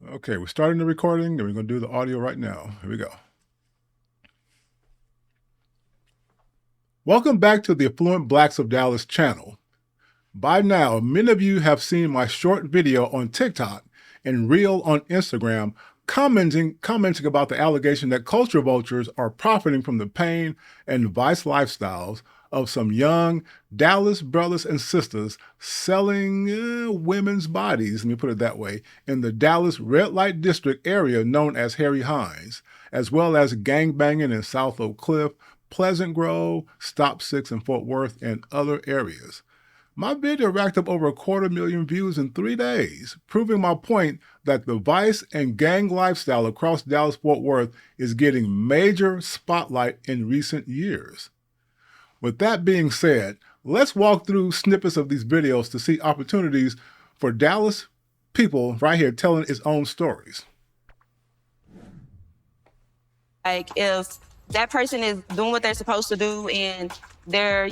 Okay, we're starting the recording, and we're going to do the audio right now. Here we go. Welcome back to the Affluent Blacks of Dallas channel. By now, many of you have seen my short video on TikTok and reel on Instagram commenting about the allegation that culture vultures are profiting from the pain and vice lifestyles of some young Dallas brothers and sisters selling women's bodies, let me put it that way, in the Dallas red light district area known as Hines, as well as gangbanging in South Oak Cliff, Pleasant Grove, Stop 6 in Fort Worth, and other areas. My video racked up over 250,000 views in 3 days, proving my point that the vice and gang lifestyle across Dallas-Fort Worth is getting major spotlight in recent years. With that being said, let's walk through snippets of these videos to see opportunities for Dallas people right here telling its own stories. Like if that person is doing what they're supposed to do and they're,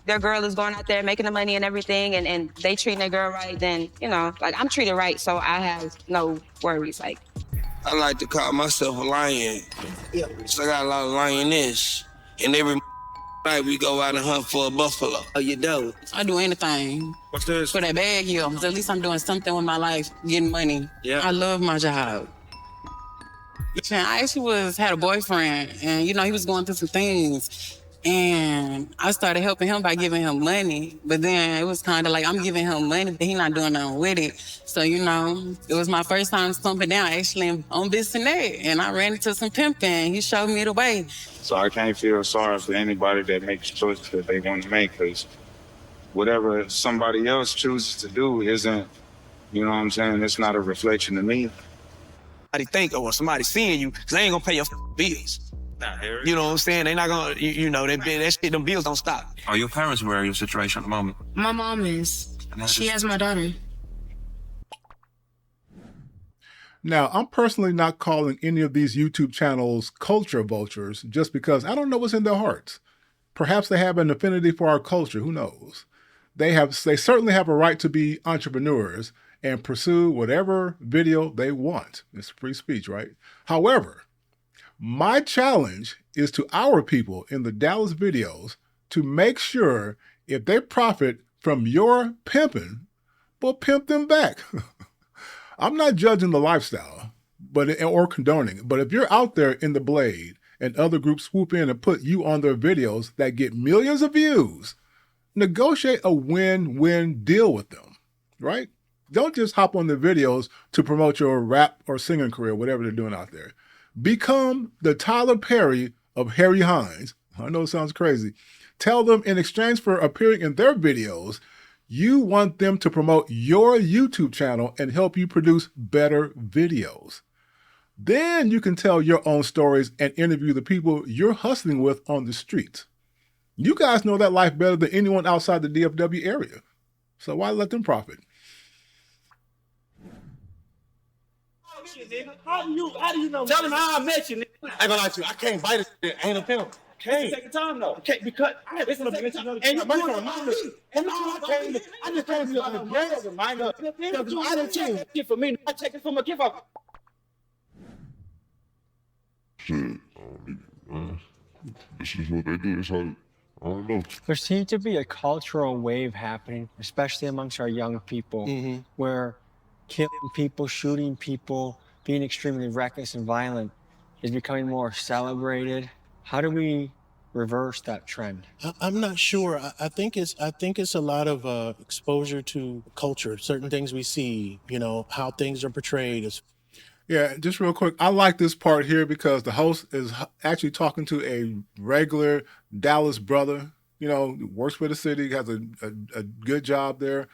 their girl is going out there making the money and everything and they treating their girl right, then, like I'm treated right, so I have no worries. Like, I like to call myself a lion. Yeah. So I got a lot of lioness. And every night we go out and hunt for a buffalo. Oh, you do? I do anything. What's this? For that bag here. At least I'm doing something with my life, getting money. Yeah. I love my job. I actually had a boyfriend and, he was going through some things. And I started helping him by giving him money. But then it was kind of like I'm giving him money, but he's not doing nothing with it. So, it was my first time stumping down actually on this and that. And I ran into some pimping. He showed me the way. So I can't feel sorry for anybody that makes choices that they want to make, because whatever somebody else chooses to do isn't, it's not a reflection of me. Somebody think, or somebody seeing you, because they ain't gonna pay your bills. You know what I'm saying? They not gonna, that shit, them bills don't stop. Are your parents aware of your situation at the moment? My mom is. She has my daughter. Now, I'm personally not calling any of these YouTube channels culture vultures just because I don't know what's in their hearts. Perhaps they have an affinity for our culture, who knows? They certainly have a right to be entrepreneurs and pursue whatever video they want. It's free speech, right? However, my challenge is to our people in the Dallas videos to make sure if they profit from your pimping, well, pimp them back. I'm not judging the lifestyle or condoning it, but if you're out there in the Blade and other groups swoop in and put you on their videos that get millions of views, negotiate a win-win deal with them, right? Don't just hop on the videos to promote your rap or singing career, whatever they're doing out there. Become the Tyler Perry of Harry Hines. I know it sounds crazy. Tell them in exchange for appearing in their videos, you want them to promote your YouTube channel and help you produce better videos. Then you can tell your own stories and interview the people you're hustling with on the streets. You guys know that life better than anyone outside the DFW area. So why let them profit? How do you know? Tell him how I met you, nigga. I ain't gonna lie to you. I can't bite it. Ain't a pimp. Okay. Take your time though. Okay, because I listen to me. And you doing it. And I just came to you on the bread of mine up. Because I didn't change it for me. I take it from a gift up. Shit, this is what they do. It's how, I don't know. There seems to be a cultural wave happening, especially amongst our young people, where killing people, shooting people, being extremely reckless and violent is becoming more celebrated. How do we reverse that trend? I'm not sure. I think it's a lot of exposure to culture, certain things we see, how things are portrayed. Yeah, just real quick, I like this part here because the host is actually talking to a regular Dallas brother, works for the city, has a good job there.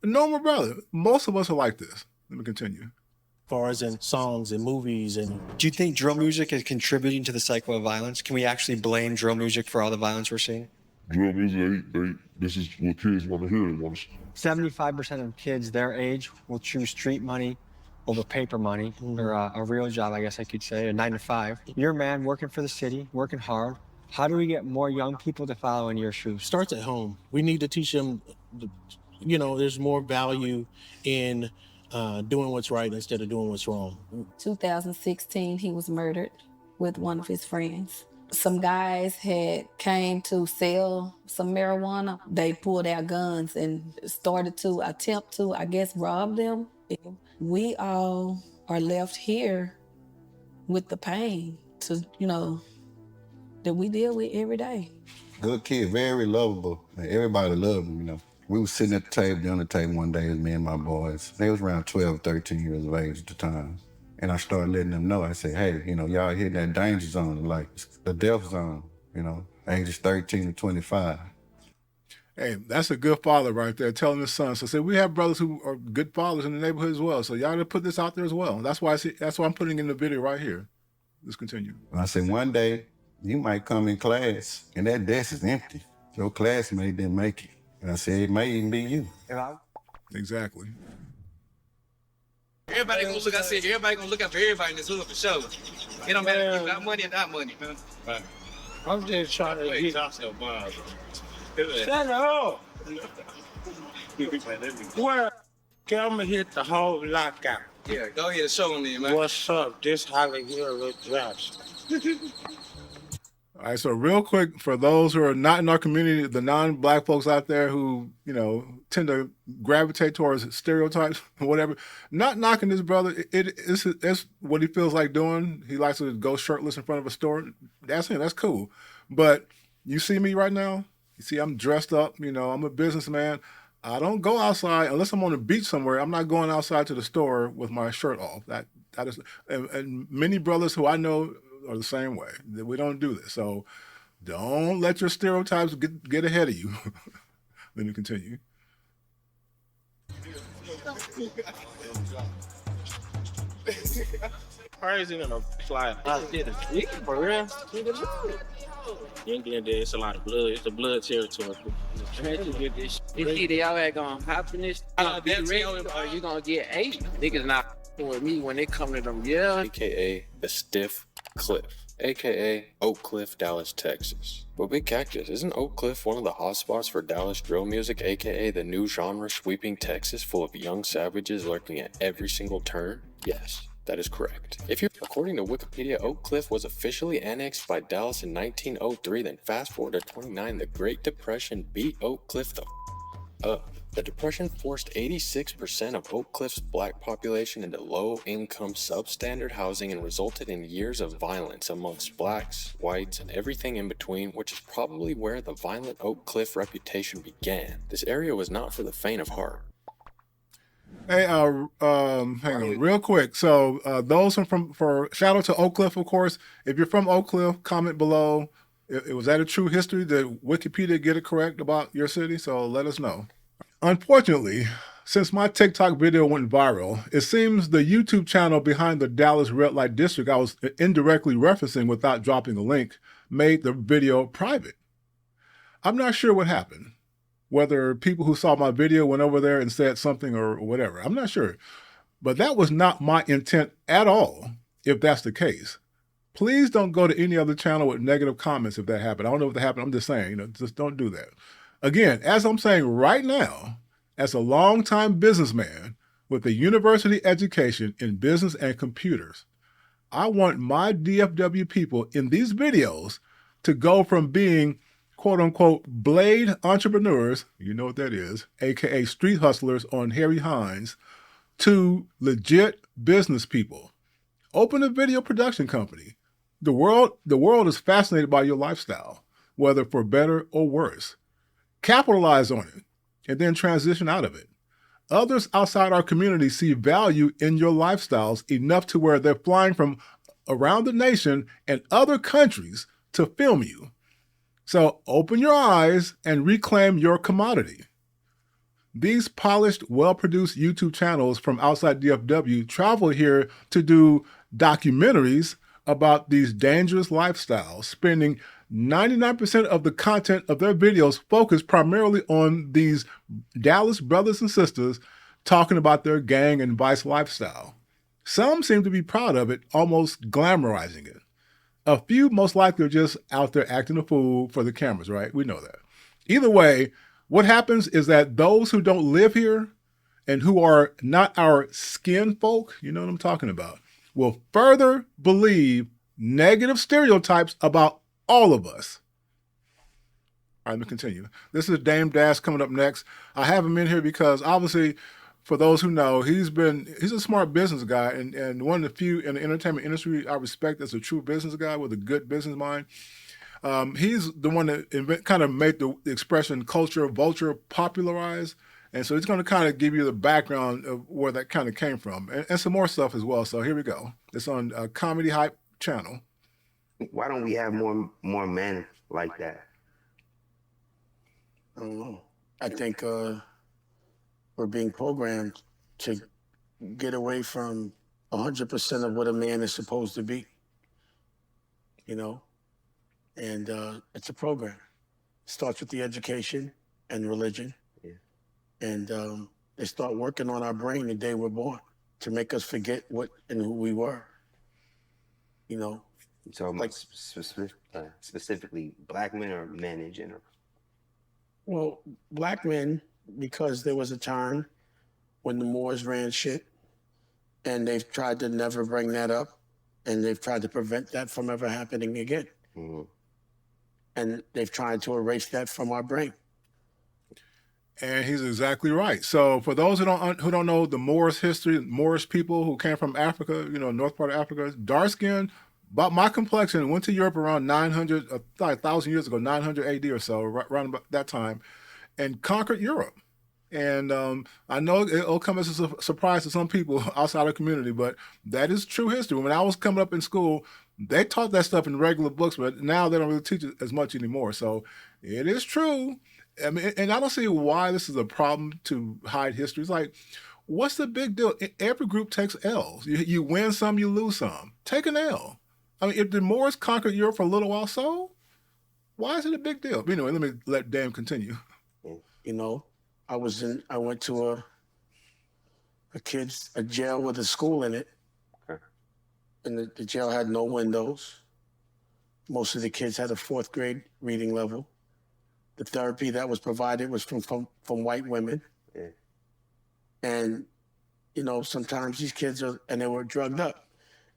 A normal brother. Most of us are like this. Let me continue. As far as in songs and movies. And do you think drill music is contributing to the cycle of violence? Can we actually blame drill music for all the violence we're seeing? Drill music, this is what kids want to hear. 75% of kids their age will choose street money over paper money, or a real job, I guess I could say, a 9 to 5. You're a man working for the city, working hard. How do we get more young people to follow in your shoes? Starts at home. We need to teach them, there's more value in doing what's right instead of doing what's wrong. 2016, he was murdered with one of his friends. Some guys had came to sell some marijuana. They pulled out guns and started to attempt to, I guess, rob them. We all are left here with the pain to, you know, that we deal with every day. Good kid, very lovable. Everybody loved him, you know. We was sitting at the table, dinner table one day, me and my boys. They was around 12, 13 years of age at the time. And I started letting them know, I said, hey, you know, y'all hitting that danger zone, like the death zone, you know, ages 13 to 25. Hey, that's a good father right there telling his son. So, we have brothers who are good fathers in the neighborhood as well. So y'all to put this out there as well. That's why I'm putting in the video right here. Let's continue. And I said, one day you might come in class and that desk is empty. Your classmate didn't make it. And I said, it may even be you. Exactly. Everybody gonna look. I said everybody gonna look out for everybody in this hood for sure. It don't matter if you got money or not money. Right. I'm just trying to get yourself bond. Shut up. Well, I'm gonna hit the whole lockout. Yeah, go ahead and show them then, man. What's up? This Hollywood drops. All right, so real quick, for those who are not in our community, the non-Black folks out there who, you know, tend to gravitate towards stereotypes or whatever, not knocking this brother. It's what he feels like doing. He likes to go shirtless in front of a store. That's him. That's cool. But you see me right now? You see I'm dressed up. You know, I'm a businessman. I don't go outside unless I'm on the beach somewhere. I'm not going outside to the store with my shirt off. That is, and many brothers who I know are the same way. We don't do this. So don't let your stereotypes get ahead of you. Let me continue. Crazy than a fly. For real? England, there's a lot of blood. It's a blood territory. This shit y'all ain't gonna happen. This be ready, or you gonna get 8. Niggas not with me when they come to them. Yeah. AKA the Stiff Cliff, AKA Oak Cliff, Dallas, Texas. But Big Cactus, isn't Oak Cliff one of the hotspots for Dallas drill music, AKA the new genre sweeping Texas full of young savages lurking at every single turn? Yes. That is correct. According to Wikipedia, Oak Cliff was officially annexed by Dallas in 1903, then fast forward to 29, the Great Depression beat Oak Cliff the up. The Depression forced 86% of Oak Cliff's black population into low-income, substandard housing and resulted in years of violence amongst blacks, whites, and everything in between, which is probably where the violent Oak Cliff reputation began. This area was not for the faint of heart. Hey, hang on real quick. So those for shout out to Oak Cliff, of course. If you're from Oak Cliff, comment below. Was that a true history? Did Wikipedia get it correct about your city? So let us know. Unfortunately, since my TikTok video went viral, it seems the YouTube channel behind the Dallas red light district I was indirectly referencing without dropping a link made the video private. I'm not sure what happened. Whether people who saw my video went over there and said something or whatever. I'm not sure. But that was not my intent at all, if that's the case. Please don't go to any other channel with negative comments if that happened. I don't know if that happened. I'm just saying, just don't do that. Again, as I'm saying right now, as a longtime businessman with a university education in business and computers, I want my DFW people in these videos to go from being quote-unquote blade entrepreneurs, you know what that is, aka street hustlers on Harry Hines, to legit business people. Open a video production company. The world is fascinated by your lifestyle, whether for better or worse. Capitalize on it and then transition out of it. Others outside our community see value in your lifestyles enough to where they're flying from around the nation and other countries to film you. So open your eyes and reclaim your commodity. These polished, well-produced YouTube channels from outside DFW travel here to do documentaries about these dangerous lifestyles, spending 99% of the content of their videos focused primarily on these Dallas brothers and sisters talking about their gang and vice lifestyle. Some seem to be proud of it, almost glamorizing it. A few most likely are just out there acting a fool for the cameras, right? We know that. Either way, what happens is that those who don't live here and who are not our skin folk, you know what I'm talking about, will further believe negative stereotypes about all of us. All right, let me continue. This is Dame Dash coming up next. I have him in here because obviously, for those who know, he's a smart business guy and one of the few in the entertainment industry I respect as a true business guy with a good business mind. He's the one that kind of made the expression culture vulture popularized. And so he's going to kind of give you the background of where that kind of came from and some more stuff as well. So here we go. It's on Comedy Hype channel. Why don't we have more men like that? I don't know. I think we're being programmed to get away from 100% of what a man is supposed to be. You know? And it's a program. It starts with the education and religion. Yeah. And they start working on our brain the day we're born to make us forget what and who we were. You know? So like specifically black men or men in general? Well, black men, because there was a time when the Moors ran shit, and they've tried to never bring that up, and they've tried to prevent that from ever happening again. Mm-hmm. And they've tried to erase that from our brain. And he's exactly right. So for those who don't know the Moorish history, Moorish people who came from Africa, you know, north part of Africa, dark skin, about my complexion, went to Europe around 900, like 1,000 years ago, 900 AD or so, around about that time, and conquered Europe. And I know it'll come as a surprise to some people outside the community, but that is true history. When I was coming up in school, they taught that stuff in regular books, but now they don't really teach it as much anymore. So it is true. I mean, and I don't see why this is a problem to hide history. It's like, what's the big deal? Every group takes L's. You win some, you lose some. Take an L. I mean, if the Moors conquered Europe for a little while, so why is it a big deal? But anyway, let me let Dame continue. You know, I went to a jail with a school in it. Okay. And the jail had no windows. Most of the kids had a 4th grade reading level. The therapy that was provided was from white women. Yeah. And, you know, sometimes these kids they were drugged up.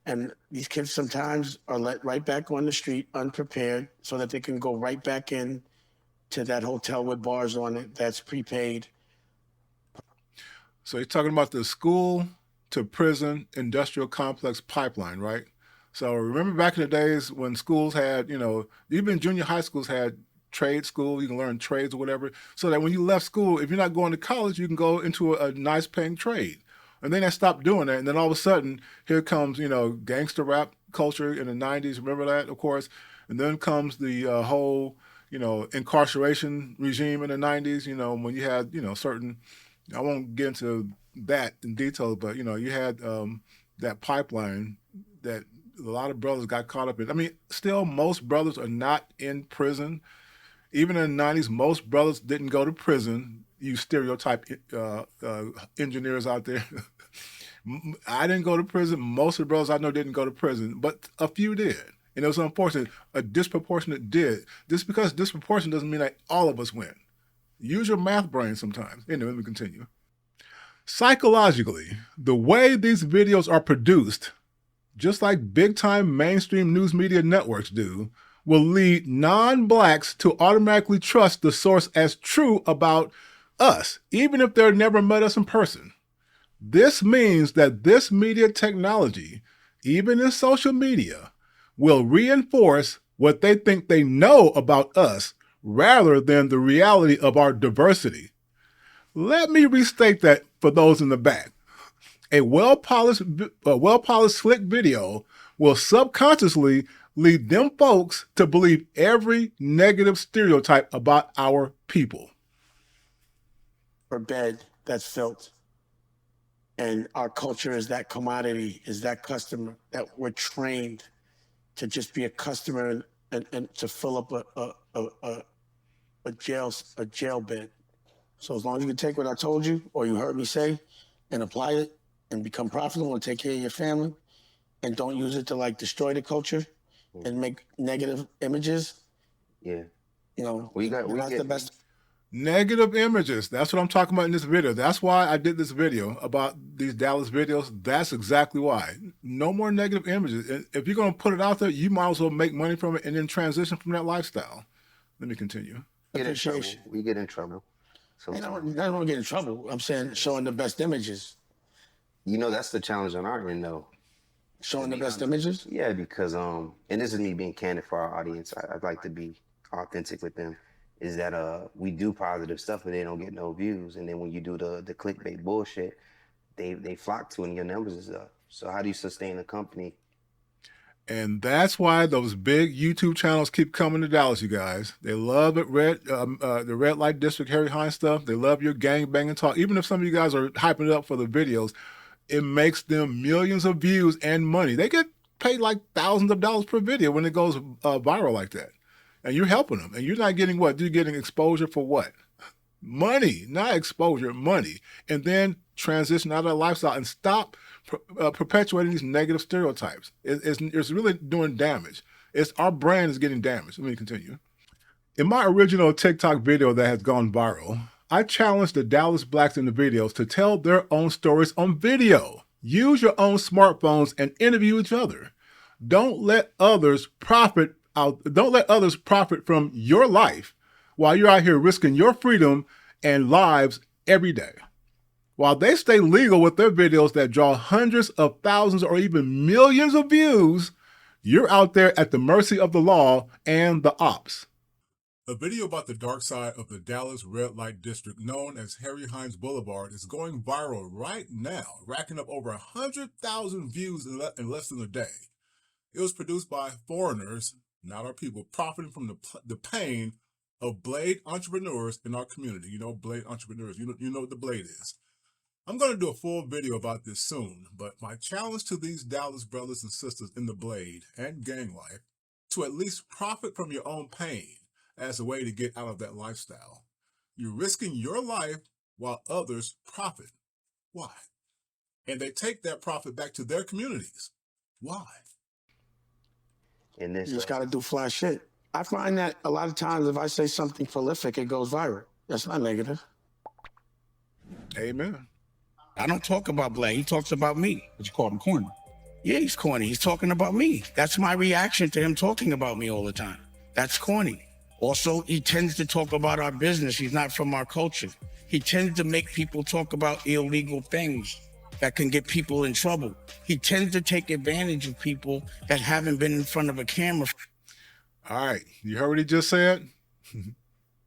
And these kids sometimes are let right back on the street unprepared so that they can go right back in to that hotel with bars on it that's prepaid. So he's talking about the school to prison industrial complex pipeline, right? So remember back in the days when schools had, you know, even junior high schools had trade school, you can learn trades or whatever, so that when you left school, if you're not going to college, you can go into a nice paying trade. And then they stopped doing that. And then all of a sudden, here comes, you know, gangster rap culture in the 90s. Remember that, of course? And then comes the whole, you know, incarceration regime in the 90s, you know, when you had, you know, certain, I won't get into that in detail, but, you know, you had that pipeline that a lot of brothers got caught up in. I mean, still, most brothers are not in prison. Even in the 90s, most brothers didn't go to prison. You stereotype engineers out there. I didn't go to prison. Most of the brothers I know didn't go to prison, but a few did. And it was unfortunate. A disproportionate did. Just because disproportionate doesn't mean that all of us win. Use your math brain sometimes. Anyway, let me continue. Psychologically, the way these videos are produced, just like big-time mainstream news media networks do, will lead non-blacks to automatically trust the source as true about us, even if they've never met us in person. This means that this media technology, even in social media, will reinforce what they think they know about us rather than the reality of our diversity. Let me restate that for those in the back. A well-polished, slick video will subconsciously lead them folks to believe every negative stereotype about our people. For bed that's filled. And our culture is that commodity, is that customer, that we're trained to just be a customer and to fill up a jail bed. So as long as you can take what I told you or you heard me say and apply it and become profitable and take care of your family and don't use it to like destroy the culture and make negative images. Yeah. You know, we that's the best. Negative images. That's what I'm talking about in this video. That's why I did this video about these Dallas videos. That's exactly why. No more negative images. And if you're going to put it out there, you might as well make money from it and then transition from that lifestyle. Let me continue. Get in trouble. We get in trouble. I don't want to get in trouble. I'm saying showing the best images. You know, that's the challenge on our end, though. Showing the best images? Yeah, because, and this is me being candid for our audience. I'd like to be authentic with them. Is that we do positive stuff, but they don't get no views. And then when you do the clickbait bullshit, they flock to it and your numbers is up. So how do you sustain a company? And that's why those big YouTube channels keep coming to Dallas, you guys. They love it, the red light district, Harry Hines stuff. They love your gang banging talk. Even if some of you guys are hyping it up for the videos, it makes them millions of views and money. They get paid like thousands of dollars per video when it goes viral like that. And you're helping them. And you're not getting what? You're getting exposure for what? Money, not exposure, money. And then transition out of that lifestyle and stop perpetuating these negative stereotypes. It's really doing damage. Our brand is getting damaged. Let me continue. In my original TikTok video that has gone viral, I challenged the Dallas Blacks in the videos to tell their own stories on video. Use your own smartphones and interview each other. Don't let others profit from your life while you're out here risking your freedom and lives every day. While they stay legal with their videos that draw hundreds of thousands or even millions of views, you're out there at the mercy of the law and the ops. A video about the dark side of the Dallas red light district known as Harry Hines Boulevard is going viral right now, racking up over 100,000 views in less than a day. It was produced by foreigners, not our people, profiting from the pain of blade entrepreneurs in our community. You know, blade entrepreneurs, you know what the blade is. I'm going to do a full video about this soon, but my challenge to these Dallas brothers and sisters in the blade and gang life to at least profit from your own pain as a way to get out of that lifestyle. You're risking your life while others profit. Why? And they take that profit back to their communities. Why? You just got to do flash shit. I find that a lot of times if I say something prolific, it goes viral. That's not negative. Amen. I don't talk about Blade. He talks about me. But you call him corny. Yeah, he's corny. He's talking about me. That's my reaction to him talking about me all the time. That's corny. Also, he tends to talk about our business. He's not from our culture. He tends to make people talk about illegal things that can get people in trouble. He tends to take advantage of people that haven't been in front of a camera. All right. You heard what he just said?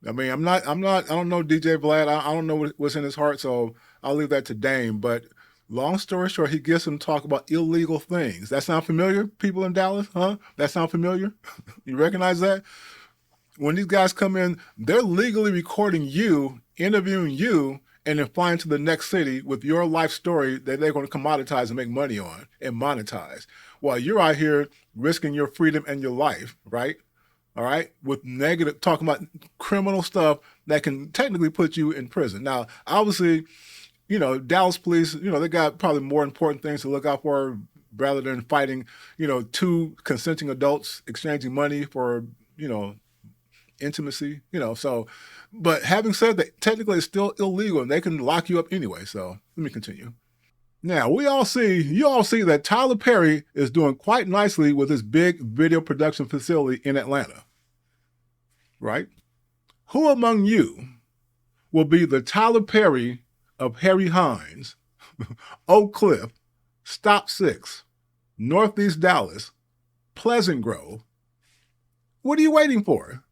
I mean, I don't know DJ Vlad. I don't know what's in his heart, so I'll leave that to Dame. But long story short, he gets him to talk about illegal things. That sound familiar, people in Dallas? Huh? That sound familiar? You recognize that? When these guys come in, they're legally recording you, interviewing you, and then flying to the next city with your life story that they're going to commoditize and make money on and monetize. While you're out here risking your freedom and your life, right? All right, with negative, talking about criminal stuff that can technically put you in prison. Now, obviously, you know, Dallas police, you know, they got probably more important things to look out for rather than fighting, you know, two consenting adults exchanging money for, you know, intimacy, you know. So, but having said that, technically it's still illegal and they can lock you up anyway. So let me continue. Now, you all see that Tyler Perry is doing quite nicely with his big video production facility in Atlanta, right? Who among you will be the Tyler Perry of Harry Hines, Oak Cliff, Stop 6, Northeast Dallas, Pleasant Grove? What are you waiting for?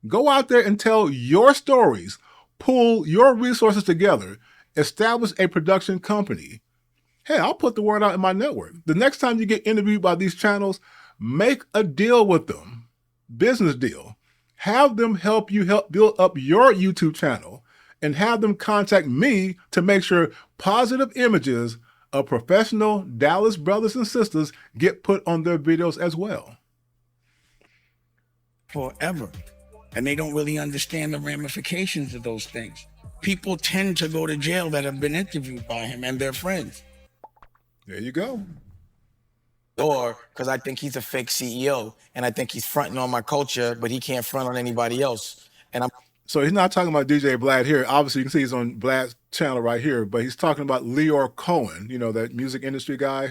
Go out there and tell your stories, pull your resources together, establish a production company. Hey, I'll put the word out in my network. The next time you get interviewed by these channels, make a deal with them. Business deal. Have them help build up your YouTube channel and have them contact me to make sure positive images of professional Dallas brothers and sisters get put on their videos as well. Forever. And they don't really understand the ramifications of those things. People tend to go to jail that have been interviewed by him and their friends. There you go. Or because I think he's a fake CEO and I think he's fronting on my culture, but he can't front on anybody else. And So he's not talking about DJ Vlad here. Obviously, you can see he's on Vlad's channel right here, but he's talking about Leor Cohen, you know, that music industry guy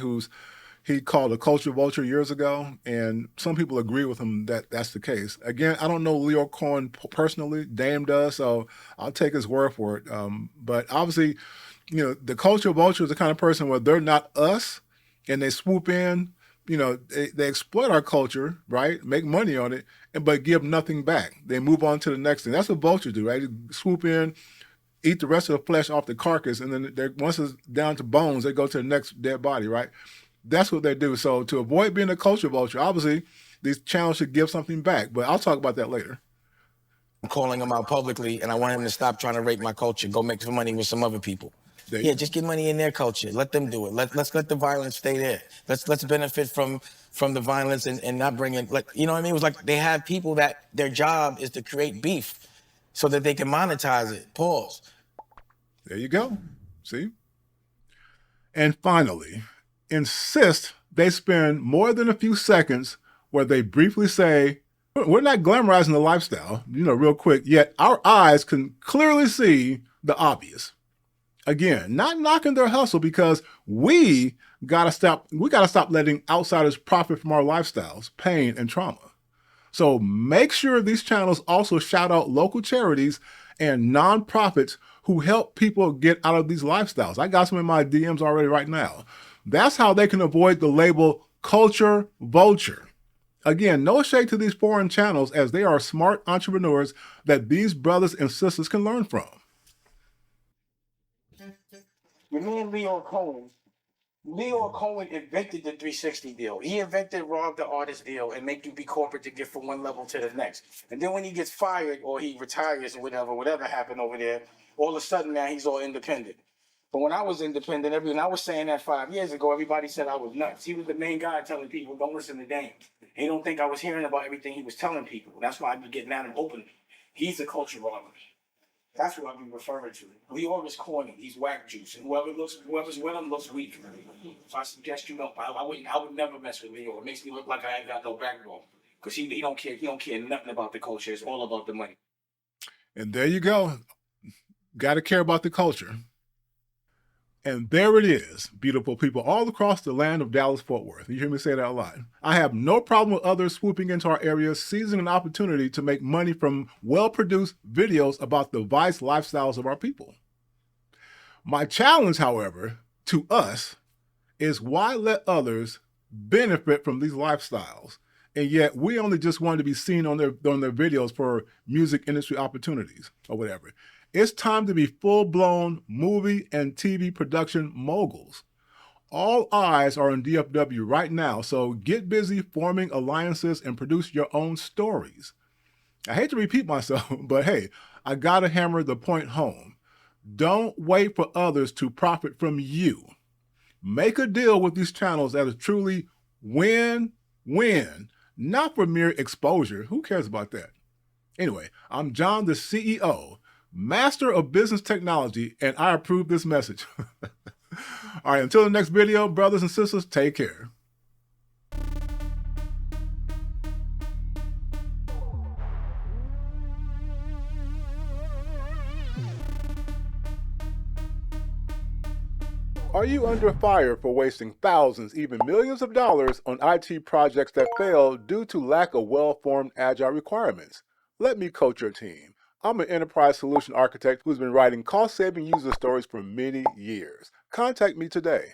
he called a culture vulture years ago, and some people agree with him that that's the case. Again, I don't know Leor Cohen personally. Dame does, so I'll take his word for it. But obviously, you know, the culture vulture is the kind of person where they're not us, and they swoop in. You know, they exploit our culture, right? Make money on it, but give nothing back. They move on to the next thing. That's what vultures do, right? They swoop in, eat the rest of the flesh off the carcass, and then once it's down to bones, they go to the next dead body, right? That's what they do. So to avoid being a culture vulture, obviously, these channels should give something back. But I'll talk about that later. I'm calling him out publicly, and I want him to stop trying to rape my culture. Go make some money with some other people. Yeah, just get money in their culture. Let them do it. Let's let the violence stay there. Let's benefit from the violence and not bring in, like, you know what I mean? It was like they have people that their job is to create beef so that they can monetize it. Pause. There you go. See? And finally, insist they spend more than a few seconds where they briefly say, we're not glamorizing the lifestyle, you know, real quick, yet our eyes can clearly see the obvious. Again, not knocking their hustle, because we gotta stop letting outsiders profit from our lifestyles, pain, and trauma. So make sure these channels also shout out local charities and nonprofits who help people get out of these lifestyles. I got some in my DMs already right now. That's how they can avoid the label culture vulture. Again, no shade to these foreign channels, as they are smart entrepreneurs that these brothers and sisters can learn from. Your man Leor Cohen invented the 360 deal. He invented rob the artist deal and make you be corporate to get from one level to the next. And then when he gets fired or he retires or whatever happened over there, all of a sudden now he's all independent. But when I was independent, and I was saying that 5 years ago, everybody said I was nuts. He was the main guy telling people, don't listen to Damon. He don't think I was hearing about everything he was telling people. That's why I be getting at him openly. He's a culture robber. That's what I've been referring to. Leor is corny. He's whack juice. And whoever's with him looks weak. So I suggest you don't. I would never mess with Leor. It makes me look like I ain't got no backbone. Because he don't care. He don't care nothing about the culture. It's all about the money. And there you go. Got to care about the culture. And there it is, beautiful people all across the land of Dallas-Fort Worth. You hear me say that a lot. I have no problem with others swooping into our area, seizing an opportunity to make money from well-produced videos about the vice lifestyles of our people. My challenge, however, to us is, why let others benefit from these lifestyles, and yet we only just want to be seen on their videos for music industry opportunities or whatever. It's time to be full-blown movie and TV production moguls. All eyes are on DFW right now, so get busy forming alliances and produce your own stories. I hate to repeat myself, but hey, I gotta hammer the point home. Don't wait for others to profit from you. Make a deal with these channels that is truly win-win, not for mere exposure. Who cares about that? Anyway, I'm John, the CEO, master of business technology, and I approve this message. All right, until the next video, brothers and sisters, take care. Are you under fire for wasting thousands, even millions of dollars on IT projects that fail due to lack of well-formed agile requirements? Let me coach your team. I'm an enterprise solution architect who's been writing cost-saving user stories for many years. Contact me today.